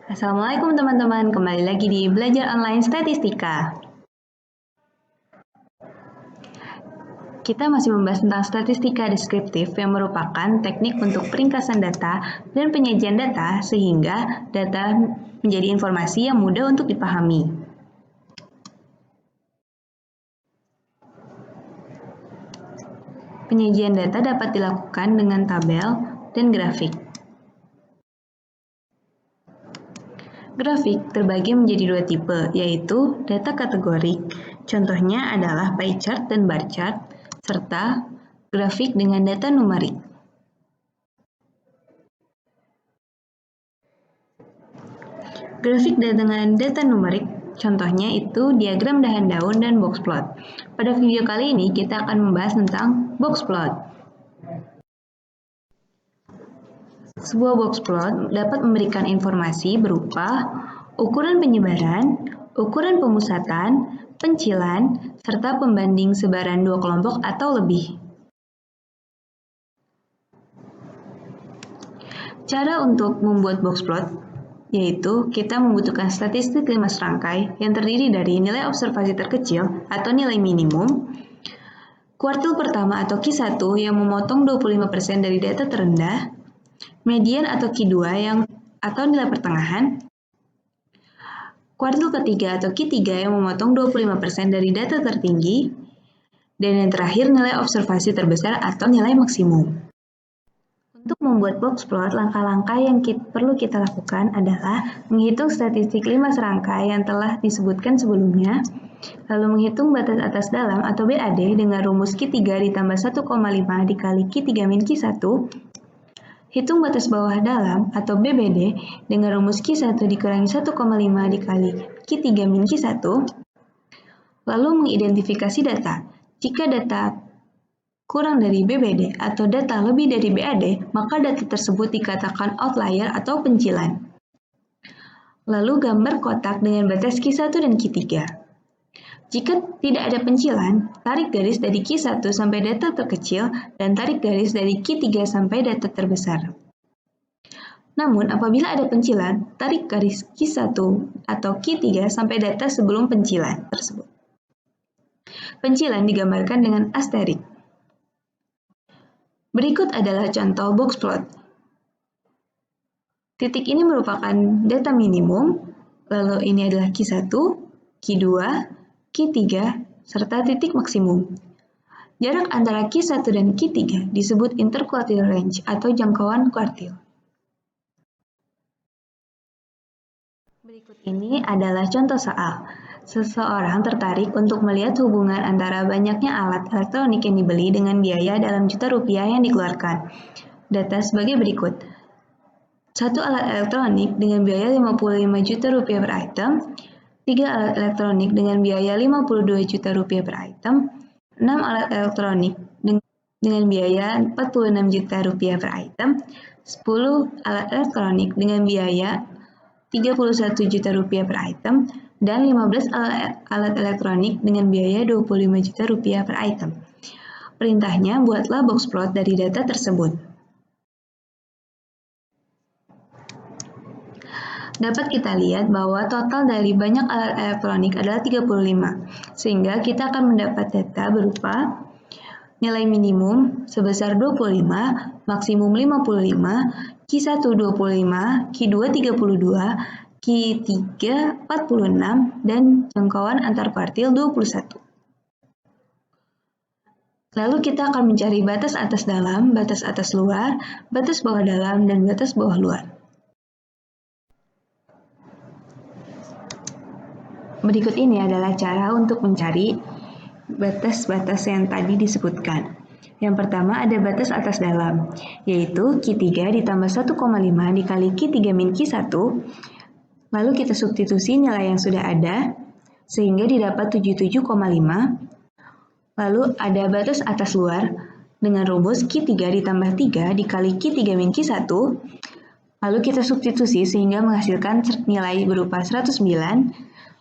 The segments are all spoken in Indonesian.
Assalamualaikum teman-teman, kembali lagi di Belajar Online Statistika. Kita masih membahas tentang statistika deskriptif yang merupakan teknik untuk peringkasan data dan penyajian data sehingga data menjadi informasi yang mudah untuk dipahami. Penyajian data dapat dilakukan dengan tabel dan grafik. Grafik terbagi menjadi dua tipe, yaitu data kategorik. Contohnya adalah pie chart dan bar chart, serta grafik dengan data numerik. Grafik dengan data numerik, contohnya itu diagram dahan daun dan box plot. Pada video kali ini kita akan membahas tentang box plot. Sebuah box plot dapat memberikan informasi berupa ukuran penyebaran, ukuran pemusatan, pencilan, serta pembanding sebaran dua kelompok atau lebih. Cara untuk membuat box plot yaitu kita membutuhkan statistik 5 serangkai yang terdiri dari nilai observasi terkecil atau nilai minimum, kuartil pertama atau Q1 yang memotong 25% dari data terendah, median atau Q2 atau nilai pertengahan, kuartil ketiga atau Q3 yang memotong 25% dari data tertinggi, dan yang terakhir nilai observasi terbesar atau nilai maksimum. Untuk membuat box plot, langkah-langkah yang perlu kita lakukan adalah menghitung statistik 5 serangkai yang telah disebutkan sebelumnya, lalu menghitung batas atas dalam atau BAD dengan rumus Q3 ditambah 1,5 dikali Q3 min Q1, hitung batas bawah dalam atau BBD dengan rumus Q1 dikurangi 1,5 dikali Q3 min Q1, lalu mengidentifikasi data. Jika data kurang dari BBD atau data lebih dari BAD, maka data tersebut dikatakan outlier atau pencilan. Lalu gambar kotak dengan batas Q1 dan Q3. Jika tidak ada pencilan, tarik garis dari Q1 sampai data terkecil dan tarik garis dari Q3 sampai data terbesar. Namun, apabila ada pencilan, tarik garis Q1 atau Q3 sampai data sebelum pencilan tersebut. Pencilan digambarkan dengan asterik. Berikut adalah contoh box plot. Titik ini merupakan data minimum, lalu ini adalah Q1, Q2, Q3, serta titik maksimum. Jarak antara Q1 dan Q3 disebut interquartile range atau jangkauan kuartil. Berikut ini adalah contoh soal. Seseorang tertarik untuk melihat hubungan antara banyaknya alat elektronik yang dibeli dengan biaya dalam juta rupiah yang dikeluarkan. Data sebagai berikut. 1 alat elektronik dengan biaya 55 juta rupiah per item, 3 alat elektronik dengan biaya 52 juta rupiah per item, 6 alat elektronik dengan biaya 46 juta rupiah per item, 10 alat elektronik dengan biaya 31 juta rupiah per item, dan 15 alat elektronik dengan biaya 25 juta rupiah per item. Perintahnya, buatlah box plot dari data tersebut. Dapat kita lihat bahwa total dari banyak alat elektronik adalah 35, sehingga kita akan mendapat data berupa nilai minimum sebesar 25, maksimum 55, Q1 25, Q2 32, Q3 46, dan jangkauan antar kuartil 21. Lalu kita akan mencari batas atas dalam, batas atas luar, batas bawah dalam, dan batas bawah luar. Berikut ini adalah cara untuk mencari batas-batas yang tadi disebutkan. Yang pertama ada batas atas dalam, yaitu Q3 ditambah 1,5 dikali Q3 min Q1, lalu kita substitusi nilai yang sudah ada, sehingga didapat 77,5. Lalu ada batas atas luar, dengan rumus Q3 ditambah 3 dikali Q3 min Q1, lalu kita substitusi sehingga menghasilkan nilai berupa 109.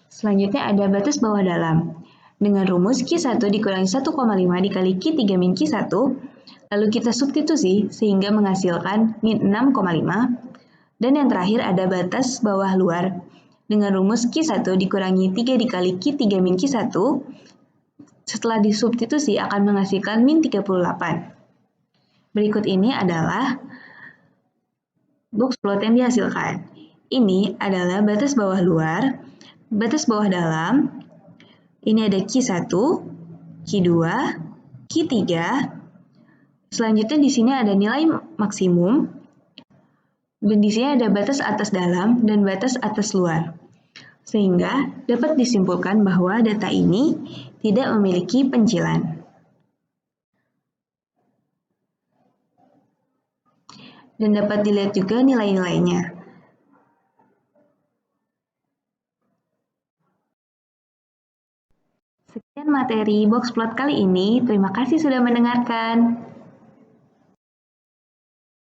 Selanjutnya ada batas bawah dalam, dengan rumus Q1 dikurangi 1,5 dikali Q3 min Q1, lalu kita substitusi sehingga menghasilkan min 6,5. Dan yang terakhir ada batas bawah luar dengan rumus Q1 dikurangi 3 dikali Q3 min Q1 setelah disubstitusi akan menghasilkan min 38. Berikut ini adalah box plot yang dihasilkan. Ini adalah batas bawah luar, batas bawah dalam, ini ada Q1, Q2, Q3, selanjutnya di sini ada nilai maksimum, dan di sini ada batas atas dalam dan batas atas luar. Sehingga dapat disimpulkan bahwa data ini tidak memiliki pencilan. Dan dapat dilihat juga nilai-nilainya. Sekian materi box plot kali ini. Terima kasih sudah mendengarkan.